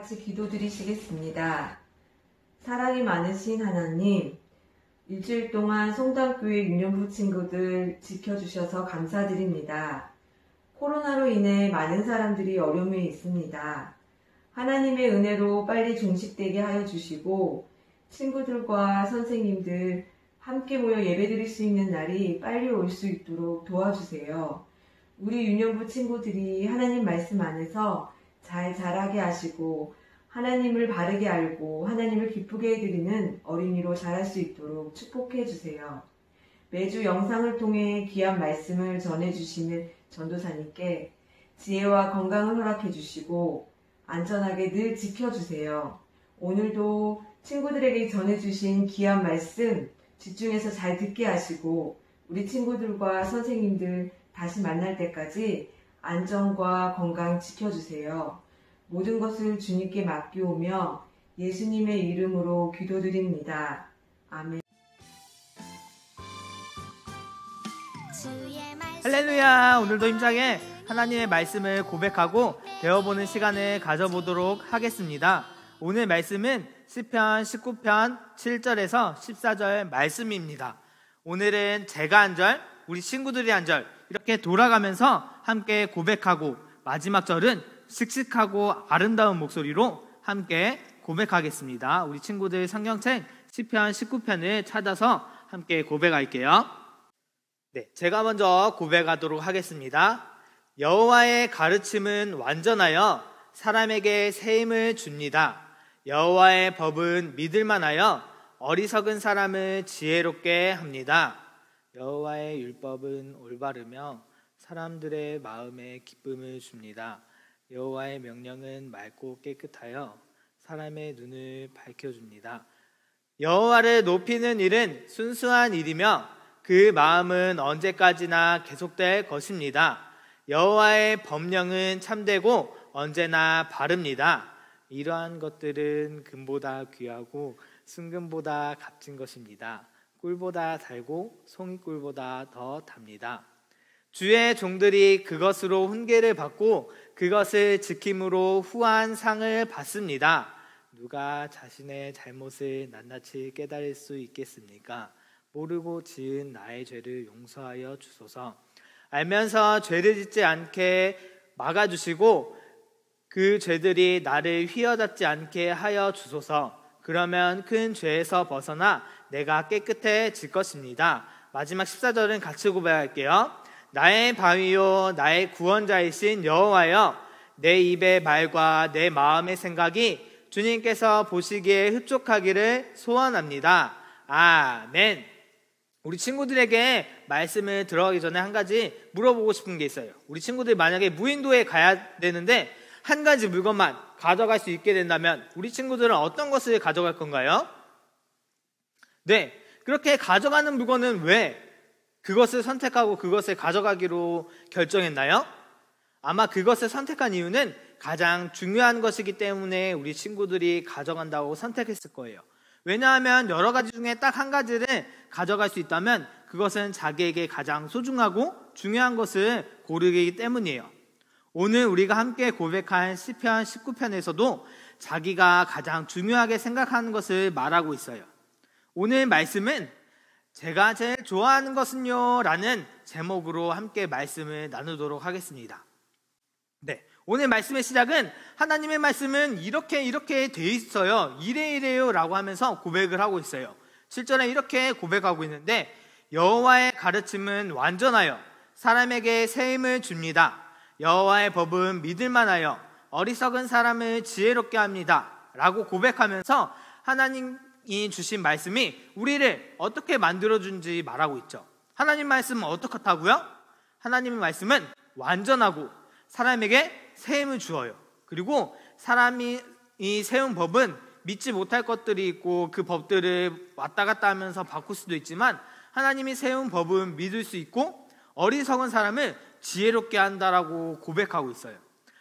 같이 기도드리시겠습니다. 사랑이 많으신 하나님, 일주일 동안 송담교회 유년부 친구들 지켜주셔서 감사드립니다. 코로나로 인해 많은 사람들이 어려움에 있습니다. 하나님의 은혜로 빨리 종식되게 하여 주시고 친구들과 선생님들 함께 모여 예배드릴 수 있는 날이 빨리 올 수 있도록 도와주세요. 우리 유년부 친구들이 하나님 말씀 안에서 잘 자라게 하시고 하나님을 바르게 알고 하나님을 기쁘게 해드리는 어린이로 자랄 수 있도록 축복해 주세요. 매주 영상을 통해 귀한 말씀을 전해주시는 전도사님께 지혜와 건강을 허락해 주시고 안전하게 늘 지켜주세요. 오늘도 친구들에게 전해주신 귀한 말씀 집중해서 잘 듣게 하시고 우리 친구들과 선생님들 다시 만날 때까지 안전과 건강 지켜주세요. 모든 것을 주님께 맡기오며 예수님의 이름으로 기도드립니다. 아멘. 할렐루야! 오늘도 힘차게 하나님의 말씀을 고백하고 배워보는 시간을 가져보도록 하겠습니다. 오늘 말씀은 시편 19편 7절에서 14절 말씀입니다. 오늘은 제가 한 절, 우리 친구들이 한 절 이렇게 돌아가면서 함께 고백하고 마지막 절은 씩씩하고 아름다운 목소리로 함께 고백하겠습니다. 우리 친구들 성경책 시편 19편을 찾아서 함께 고백할게요. 네, 제가 먼저 고백하도록 하겠습니다. 여호와의 가르침은 완전하여 사람에게 새 힘을 줍니다. 여호와의 법은 믿을만하여 어리석은 사람을 지혜롭게 합니다. 여호와의 율법은 올바르며 사람들의 마음에 기쁨을 줍니다. 여호와의 명령은 맑고 깨끗하여 사람의 눈을 밝혀줍니다. 여호와를 높이는 일은 순수한 일이며 그 마음은 언제까지나 계속될 것입니다. 여호와의 법령은 참되고 언제나 바릅니다. 이러한 것들은 금보다 귀하고 순금보다 값진 것입니다. 꿀보다 달고 송이꿀보다 더 답니다. 주의 종들이 그것으로 훈계를 받고 그것을 지킴으로 후한 상을 받습니다. 누가 자신의 잘못을 낱낱이 깨달을 수 있겠습니까? 모르고 지은 나의 죄를 용서하여 주소서. 알면서 죄를 짓지 않게 막아주시고 그 죄들이 나를 휘어잡지 않게 하여 주소서. 그러면 큰 죄에서 벗어나 내가 깨끗해질 것입니다. 마지막 14절은 같이 고백할게요. 나의 바위요 나의 구원자이신 여호와여, 내 입의 말과 내 마음의 생각이 주님께서 보시기에 흡족하기를 소원합니다. 아멘. 우리 친구들에게 말씀을 들어가기 전에 한 가지 물어보고 싶은 게 있어요. 우리 친구들이 만약에 무인도에 가야 되는데 한 가지 물건만 가져갈 수 있게 된다면 우리 친구들은 어떤 것을 가져갈 건가요? 네, 그렇게 가져가는 물건은 왜 그것을 선택하고 그것을 가져가기로 결정했나요? 아마 그것을 선택한 이유는 가장 중요한 것이기 때문에 우리 친구들이 가져간다고 선택했을 거예요. 왜냐하면 여러 가지 중에 딱 한 가지를 가져갈 수 있다면 그것은 자기에게 가장 소중하고 중요한 것을 고르기 때문이에요. 오늘 우리가 함께 고백한 시편 19편에서도 자기가 가장 중요하게 생각하는 것을 말하고 있어요. 오늘 말씀은 제가 제일 좋아하는 것은요 라는 제목으로 함께 말씀을 나누도록 하겠습니다. 네, 오늘 말씀의 시작은 하나님의 말씀은 이렇게 돼 있어요, 이래요 라고 하면서 고백을 하고 있어요. 7절에 이렇게 고백하고 있는데 여호와의 가르침은 완전하여 사람에게 새 힘을 줍니다. 여호와의 법은 믿을만하여 어리석은 사람을 지혜롭게 합니다 라고 고백하면서 하나님이 주신 말씀이 우리를 어떻게 만들어준지 말하고 있죠. 하나님 말씀은 어떻다고요? 하나님의 말씀은 완전하고 사람에게 새 힘을 주어요. 그리고 사람이 세운 법은 믿지 못할 것들이 있고 그 법들을 왔다 갔다 하면서 바꿀 수도 있지만 하나님이 세운 법은 믿을 수 있고 어리석은 사람을 지혜롭게 한다라고 고백하고 있어요.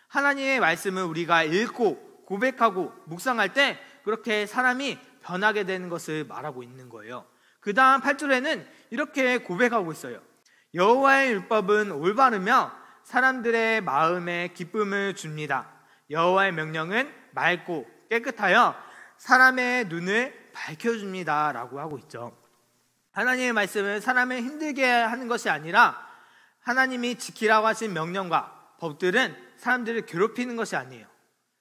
하나님의 말씀을 우리가 읽고 고백하고 묵상할 때 그렇게 사람이 변하게 되는 것을 말하고 있는 거예요. 그 다음 8절에는 이렇게 고백하고 있어요. 여호와의 율법은 올바르며 사람들의 마음에 기쁨을 줍니다. 여호와의 명령은 맑고 깨끗하여 사람의 눈을 밝혀줍니다 라고 하고 있죠. 하나님의 말씀은 사람을 힘들게 하는 것이 아니라 하나님이 지키라고 하신 명령과 법들은 사람들을 괴롭히는 것이 아니에요.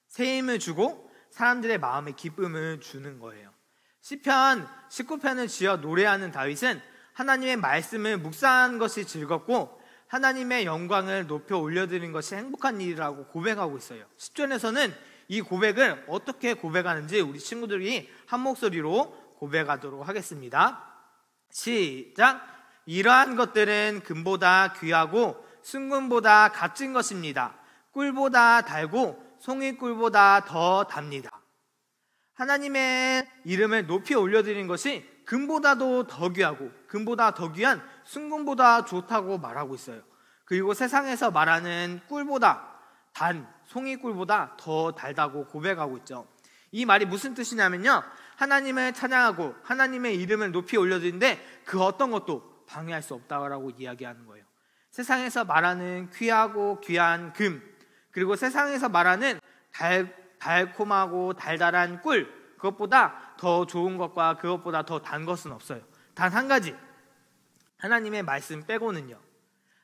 새 힘을 주고 사람들의 마음에 기쁨을 주는 거예요. 시편 19편을 지어 노래하는 다윗은 하나님의 말씀을 묵상하는 것이 즐겁고 하나님의 영광을 높여 올려드리는 것이 행복한 일이라고 고백하고 있어요. 10절에서는 이 고백을 어떻게 고백하는지 우리 친구들이 한 목소리로 고백하도록 하겠습니다. 시작! 이러한 것들은 금보다 귀하고 순금보다 값진 것입니다. 꿀보다 달고 송이꿀보다 더 답니다. 하나님의 이름을 높이 올려드리는 것이 금보다도 더 귀하고 금보다 더 귀한 순금보다 좋다고 말하고 있어요. 그리고 세상에서 말하는 꿀보다 단 송이꿀보다 더 달다고 고백하고 있죠. 이 말이 무슨 뜻이냐면요, 하나님을 찬양하고 하나님의 이름을 높이 올려드리는데 그 어떤 것도 방해할 수 없다고 이야기하는 거예요. 세상에서 말하는 귀하고 귀한 금, 그리고 세상에서 말하는 달콤하고 달달한 꿀, 그것보다 더 좋은 것과 그것보다 더 단 것은 없어요. 단 한 가지, 하나님의 말씀 빼고는요.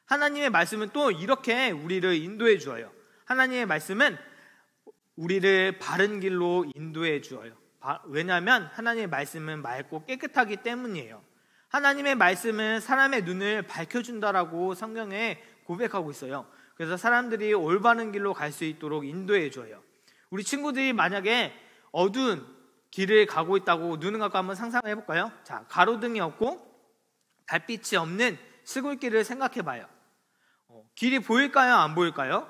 하나님의 말씀은 또 이렇게 우리를 인도해 주어요. 하나님의 말씀은 우리를 바른 길로 인도해 주어요. 왜냐하면 하나님의 말씀은 맑고 깨끗하기 때문이에요. 하나님의 말씀은 사람의 눈을 밝혀준다라고 성경에 고백하고 있어요. 그래서 사람들이 올바른 길로 갈 수 있도록 인도해 줘요. 우리 친구들이 만약에 어두운 길을 가고 있다고 눈을 감고 한번 상상해 볼까요? 자, 가로등이 없고 달빛이 없는 시골길을 생각해 봐요. 길이 보일까요? 안 보일까요?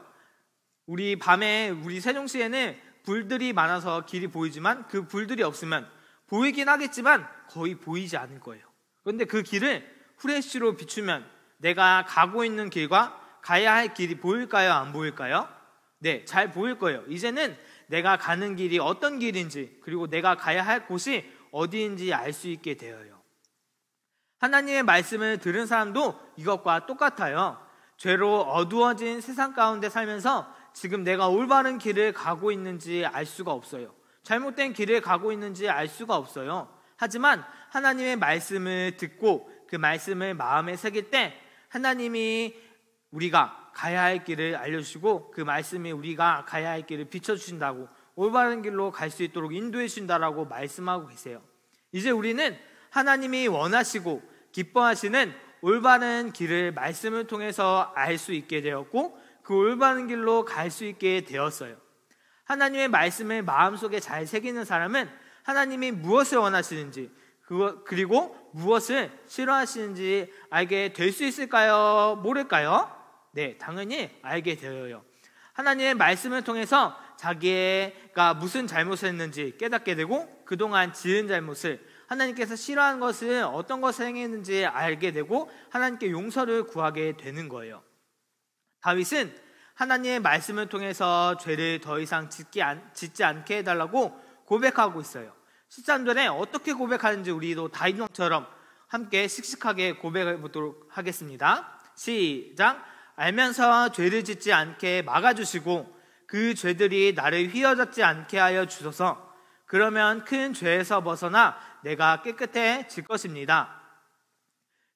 우리 밤에 우리 세종시에는 불들이 많아서 길이 보이지만 그 불들이 없으면 보이긴 하겠지만 거의 보이지 않을 거예요. 그런데 그 길을 후레쉬로 비추면 내가 가고 있는 길과 가야 할 길이 보일까요? 안 보일까요? 네, 잘 보일 거예요. 이제는 내가 가는 길이 어떤 길인지 그리고 내가 가야 할 곳이 어디인지 알 수 있게 되어요. 하나님의 말씀을 들은 사람도 이것과 똑같아요. 죄로 어두워진 세상 가운데 살면서 지금 내가 올바른 길을 가고 있는지 알 수가 없어요. 잘못된 길을 가고 있는지 알 수가 없어요. 하지만 하나님의 말씀을 듣고 그 말씀을 마음에 새길 때 하나님이 우리가 가야 할 길을 알려주시고 그 말씀이 우리가 가야 할 길을 비춰주신다고, 올바른 길로 갈 수 있도록 인도해 주신다라고 말씀하고 계세요. 이제 우리는 하나님이 원하시고 기뻐하시는 올바른 길을 말씀을 통해서 알 수 있게 되었고 그 올바른 길로 갈 수 있게 되었어요. 하나님의 말씀을 마음속에 잘 새기는 사람은 하나님이 무엇을 원하시는지 그리고 무엇을 싫어하시는지 알게 될 수 있을까요? 모를까요? 네, 당연히 알게 되어요. 하나님의 말씀을 통해서 자기가 무슨 잘못을 했는지 깨닫게 되고 그동안 지은 잘못을, 하나님께서 싫어하는 것을 어떤 것을 행했는지 알게 되고 하나님께 용서를 구하게 되는 거예요. 다윗은 하나님의 말씀을 통해서 죄를 더 이상 짓지 않게 해달라고 고백하고 있어요. 13절에 어떻게 고백하는지 우리도 다윗왕처럼 함께 씩씩하게 고백해 보도록 하겠습니다. 시작! 알면서 죄를 짓지 않게 막아주시고 그 죄들이 나를 휘어잡지 않게 하여 주소서. 그러면 큰 죄에서 벗어나 내가 깨끗해질 것입니다.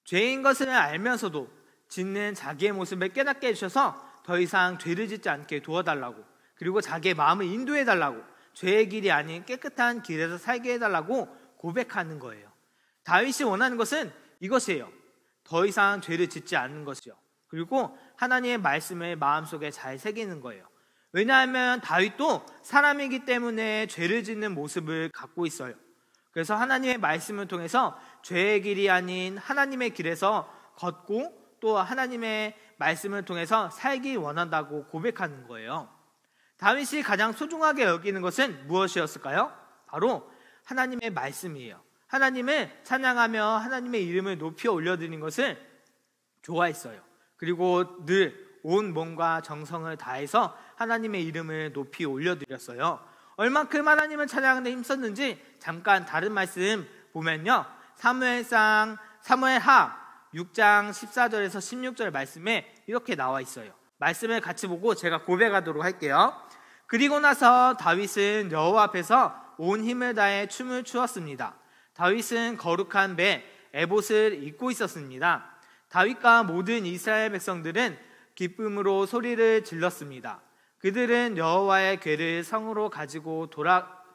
죄인 것을 알면서도 짓는 자기의 모습을 깨닫게 해주셔서 더 이상 죄를 짓지 않게 도와달라고, 그리고 자기의 마음을 인도해달라고, 죄의 길이 아닌 깨끗한 길에서 살게 해달라고 고백하는 거예요. 다윗이 원하는 것은 이것이에요. 더 이상 죄를 짓지 않는 것이요, 그리고 하나님의 말씀을 마음속에 잘 새기는 거예요. 왜냐하면 다윗도 사람이기 때문에 죄를 짓는 모습을 갖고 있어요. 그래서 하나님의 말씀을 통해서 죄의 길이 아닌 하나님의 길에서 걷고 또 하나님의 말씀을 통해서 살기 원한다고 고백하는 거예요. 다윗이 가장 소중하게 여기는 것은 무엇이었을까요? 바로 하나님의 말씀이에요. 하나님을 찬양하며 하나님의 이름을 높이 올려드리는 것을 좋아했어요. 그리고 늘 온 몸과 정성을 다해서 하나님의 이름을 높이 올려드렸어요. 얼만큼 하나님을 찬양하는 데 힘썼는지 잠깐 다른 말씀 보면요, 사무엘하 6장 14절에서 16절 말씀에 이렇게 나와 있어요. 말씀을 같이 보고 제가 고백하도록 할게요. 그리고 나서 다윗은 여호와 앞에서 온 힘을 다해 춤을 추었습니다. 다윗은 거룩한 배 에봇을 입고 있었습니다. 다윗과 모든 이스라엘 백성들은 기쁨으로 소리를 질렀습니다. 그들은 여호와의 궤를 성으로 가지고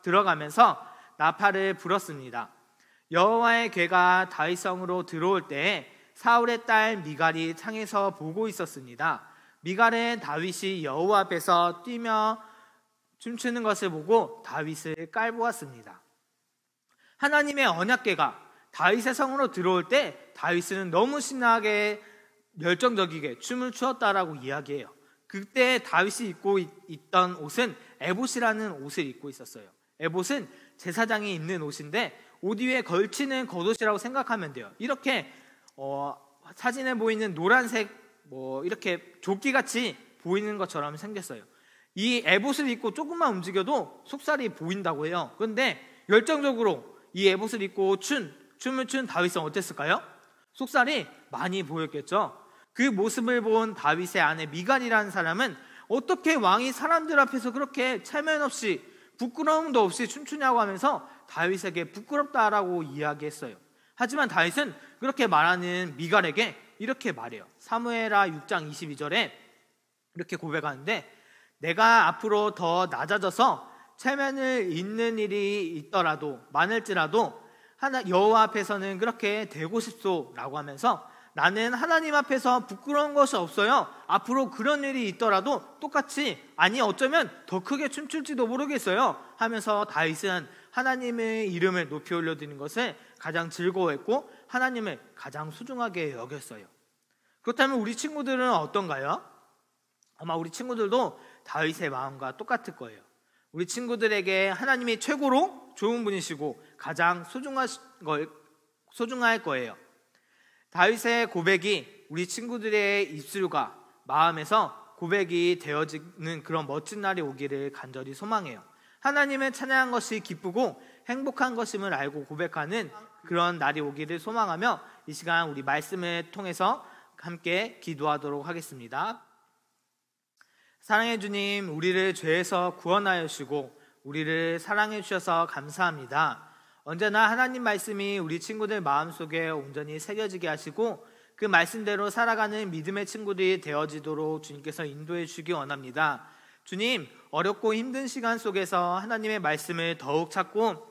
들어가면서 나팔을 불었습니다. 여호와의 궤가 다윗 성으로 들어올 때에 사울의 딸 미갈이 창에서 보고 있었습니다. 미갈은 다윗이 여호와 앞에서 뛰며 춤추는 것을 보고 다윗을 깔보았습니다. 하나님의 언약궤가 다윗의 성으로 들어올 때 다윗은 너무 신나게 열정적이게 춤을 추었다라고 이야기해요. 그때 다윗이 입고 있던 옷은 에봇이라는 옷을 입고 있었어요. 에봇은 제사장이 입는 옷인데 옷 위에 걸치는 겉옷이라고 생각하면 돼요. 이렇게 사진에 보이는 노란색 이렇게 조끼같이 보이는 것처럼 생겼어요. 이 에봇을 입고 조금만 움직여도 속살이 보인다고 해요. 그런데 열정적으로 이 에봇을 입고 춤을 춘 다윗은 어땠을까요? 속살이 많이 보였겠죠. 그 모습을 본 다윗의 아내 미갈이라는 사람은 어떻게 왕이 사람들 앞에서 그렇게 체면 없이 부끄러움도 없이 춤추냐고 하면서 다윗에게 부끄럽다라고 이야기했어요. 하지만 다윗은 그렇게 말하는 미갈에게 이렇게 말해요. 사무엘하 6장 22절에 이렇게 고백하는데, 내가 앞으로 더 낮아져서 체면을 잇는 일이 있더라도 많을지라도 여호와 앞에서는 그렇게 되고 싶소라고 하면서, 나는 하나님 앞에서 부끄러운 것이 없어요. 앞으로 그런 일이 있더라도 똑같이, 아니 어쩌면 더 크게 춤출지도 모르겠어요 하면서 다윗은 하나님의 이름을 높이 올려드리는 것을 가장 즐거워했고 하나님을 가장 소중하게 여겼어요. 그렇다면 우리 친구들은 어떤가요? 아마 우리 친구들도 다윗의 마음과 똑같을 거예요. 우리 친구들에게 하나님이 최고로 좋은 분이시고 가장 소중할 거예요. 다윗의 고백이 우리 친구들의 입술과 마음에서 고백이 되어지는 그런 멋진 날이 오기를 간절히 소망해요. 하나님을 찬양한 것이 기쁘고 행복한 것임을 알고 고백하는 그런 날이 오기를 소망하며 이 시간 우리 말씀을 통해서 함께 기도하도록 하겠습니다. 사랑해 주님, 우리를 죄에서 구원하여 주시고 우리를 사랑해 주셔서 감사합니다. 언제나 하나님 말씀이 우리 친구들 마음속에 온전히 새겨지게 하시고 그 말씀대로 살아가는 믿음의 친구들이 되어지도록 주님께서 인도해 주시기 원합니다. 주님, 어렵고 힘든 시간 속에서 하나님의 말씀을 더욱 찾고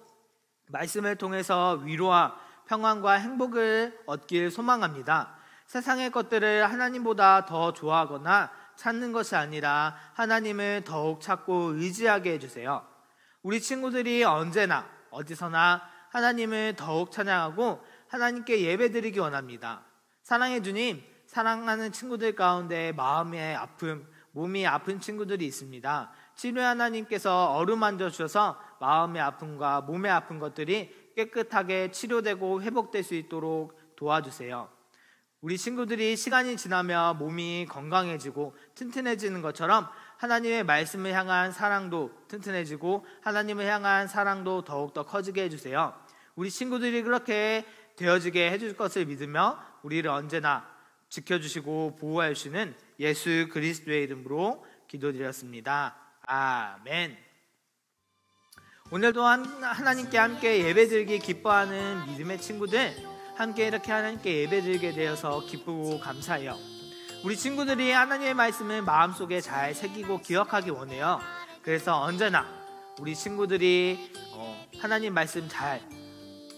말씀을 통해서 위로와 평안과 행복을 얻길 소망합니다. 세상의 것들을 하나님보다 더 좋아하거나 찾는 것이 아니라 하나님을 더욱 찾고 의지하게 해주세요. 우리 친구들이 언제나 어디서나 하나님을 더욱 찬양하고 하나님께 예배드리기 원합니다. 사랑해 주님, 사랑하는 친구들 가운데 마음의 아픔, 몸이 아픈 친구들이 있습니다. 치료의 하나님께서 어루만져 주셔서 마음의 아픔과 몸의 아픈 것들이 깨끗하게 치료되고 회복될 수 있도록 도와주세요. 우리 친구들이 시간이 지나며 몸이 건강해지고 튼튼해지는 것처럼 하나님의 말씀을 향한 사랑도 튼튼해지고 하나님을 향한 사랑도 더욱더 커지게 해주세요. 우리 친구들이 그렇게 되어지게 해줄 것을 믿으며 우리를 언제나 지켜주시고 보호해 주시는 예수 그리스도의 이름으로 기도드렸습니다. 아멘. 오늘도 하나님께 함께 예배드리기 기뻐하는 믿음의 친구들, 함께 이렇게 하나님께 예배드리게 되어서 기쁘고 감사해요. 우리 친구들이 하나님의 말씀을 마음속에 잘 새기고 기억하기 원해요. 그래서 언제나 우리 친구들이 하나님 말씀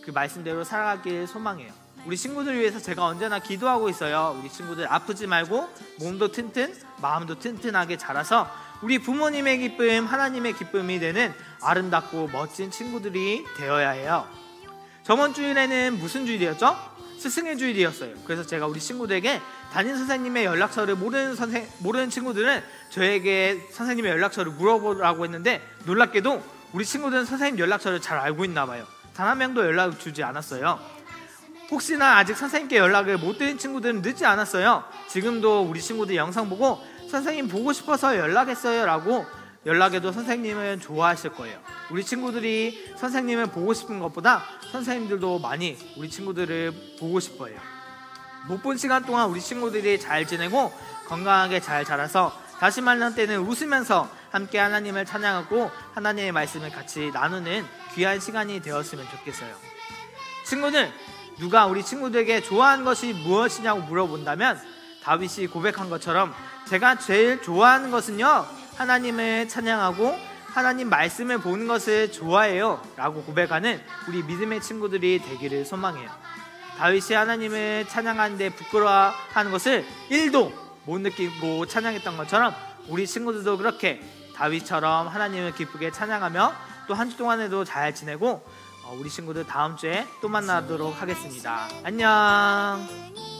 그 말씀대로 살아가길 소망해요. 우리 친구들 위해서 제가 언제나 기도하고 있어요. 우리 친구들 아프지 말고 몸도 튼튼, 마음도 튼튼하게 자라서 우리 부모님의 기쁨, 하나님의 기쁨이 되는 아름답고 멋진 친구들이 되어야 해요. 저번 주일에는 무슨 주일이었죠? 스승의 주일이었어요. 그래서 제가 우리 친구들에게 담임 선생님의 연락처를 모르는 친구들은 저에게 선생님의 연락처를 물어보라고 했는데, 놀랍게도 우리 친구들은 선생님 연락처를 잘 알고 있나 봐요. 단 한 명도 연락을 주지 않았어요. 혹시나 아직 선생님께 연락을 못 드린 친구들은 늦지 않았어요. 지금도 우리 친구들 영상 보고 선생님 보고 싶어서 연락했어요 라고 연락해도 선생님은 좋아하실 거예요. 우리 친구들이 선생님을 보고 싶은 것보다 선생님들도 많이 우리 친구들을 보고 싶어요. 못 본 시간 동안 우리 친구들이 잘 지내고 건강하게 잘 자라서 다시 만날 때는 웃으면서 함께 하나님을 찬양하고 하나님의 말씀을 같이 나누는 귀한 시간이 되었으면 좋겠어요. 친구들, 누가 우리 친구들에게 좋아하는 것이 무엇이냐고 물어본다면 다윗이 고백한 것처럼 제가 제일 좋아하는 것은요, 하나님을 찬양하고 하나님 말씀을 보는 것을 좋아해요 라고 고백하는 우리 믿음의 친구들이 되기를 소망해요. 다윗이 하나님을 찬양하는데 부끄러워하는 것을 1도 못 느끼고 찬양했던 것처럼 우리 친구들도 그렇게 다윗처럼 하나님을 기쁘게 찬양하며 또 한 주 동안에도 잘 지내고 우리 친구들 다음 주에 또 만나도록 하겠습니다. 안녕.